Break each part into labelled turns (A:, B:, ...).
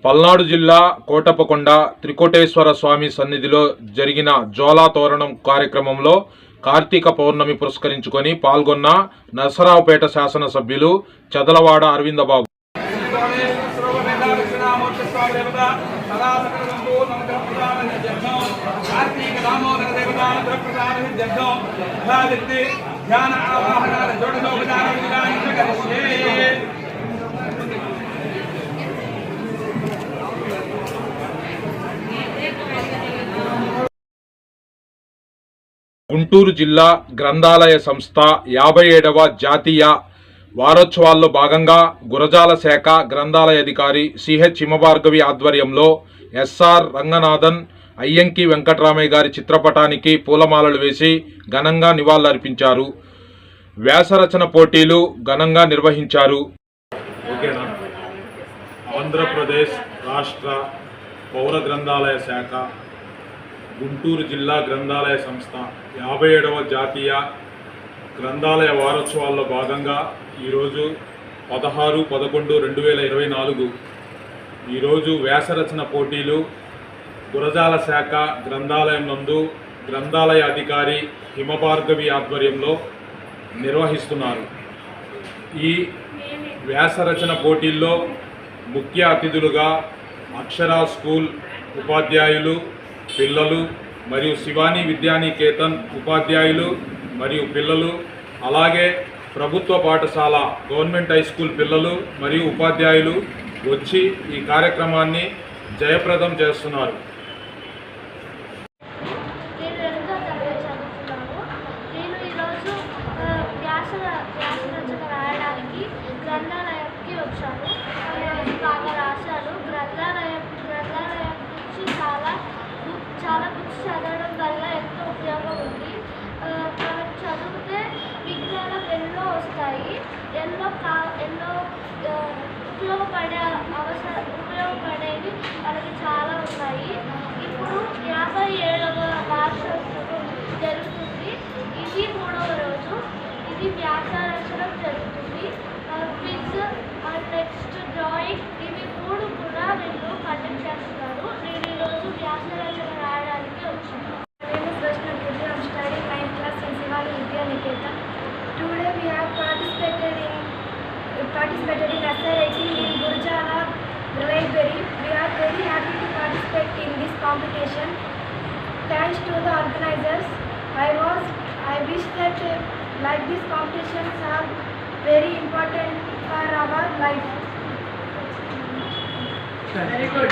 A: పల్నాడు జిల్లా కోటప్పకొండ త్రికోటేశ్వర స్వామి సన్నిధిలో జరిగిన జ్వాలా తోరణం కార్యక్రమంలో కార్తీక పౌర్ణమి పురస్కరించుకొని పాల్గొన్న నరసరావుపేట శాసనసభ్యులు చదలవాడ అరవిందబాబు. గుంటూరు జిల్లా గ్రంథాలయ సంస్థ 57వ జాతీయ వారోత్సవాల్లో భాగంగా గురజాల శాఖ గ్రంథాలయ అధికారి సిహెచ్ హిమభార్గవి ఆధ్వర్యంలో ఎస్ఆర్ రంగనాథన్, అయ్యంకి వెంకటరామయ్య గారి చిత్రపటానికి పూలమాలలు వేసి ఘనంగా నివాళులర్పించారు. వ్యాసరచన పోటీలు ఘనంగా నిర్వహించారు. ఆంధ్రప్రదేశ్ రాష్ట్ర పౌర గ్రంథాలయ శాఖ గుంటూరు జిల్లా గ్రంథాలయ సంస్థ 57వ జాతీయ గ్రంథాలయ వారోత్సవాల్లో భాగంగా ఈరోజు 16/11/2024 ఈరోజు వ్యాసరచన పోటీలు గురజాల శాఖ గ్రంథాలయం నందు గ్రంథాలయ అధికారి హిమభార్గవి ఆధ్వర్యంలో నిర్వహిస్తున్నారు. ఈ వ్యాసరచన పోటీల్లో ముఖ్య అతిథులుగా అక్షరా స్కూల్ ఉపాధ్యాయులు, పిల్లలు మరియు శివాని విద్యానికేతన్ ఉపాధ్యాయులు మరియు పిల్లలు, అలాగే ప్రభుత్వ పాఠశాల గవర్నమెంట్ హై స్కూల్ పిల్లలు మరియు ఉపాధ్యాయులు వచ్చి ఈ కార్యక్రమాన్ని జయప్రదం చేస్తున్నారు.
B: చాలా బుక్స్ చదవడం వల్ల ఎంతో ఉపయోగం ఉంది. మనం చదివితే విజ్ఞానం ఎన్నో వస్తాయి, ఎన్నో ఉపయోగపడేవి మనకి చాలా ఉన్నాయి. ఇప్పుడు 57వ వార్షికోత్సవం జరుగుతుంది. ఇది 3వ రోజు. ఇది వ్యాసరచన జరుగుతుంది. క్విజ్ అండ్ నెక్స్ట్ డ్రాయింగ్, ఇవి 3 కూడా వీళ్ళు కండక్ట్ చేస్తున్నారు. నేను ఈరోజు వ్యాసరచన రాయడానికి వచ్చాను. నేను ప్రశ్న గురించి I'm studying 9th class in Shivani Vidyaniketan. Today we have participated in essay writing in Gurjala Library. We are very happy to participate in this competition. Thanks to the organizers. I wish that like these competitions are very important for our life. Very good.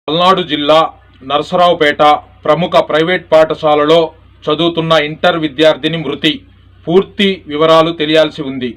A: Palnadu జిల్లా నరసరావుపేట ప్రముఖ private పాఠశాలలో చదువుతున్న inter విద్యార్థిని మృతి. పూర్తి వివరాలు తెలియాల్సి ఉంది.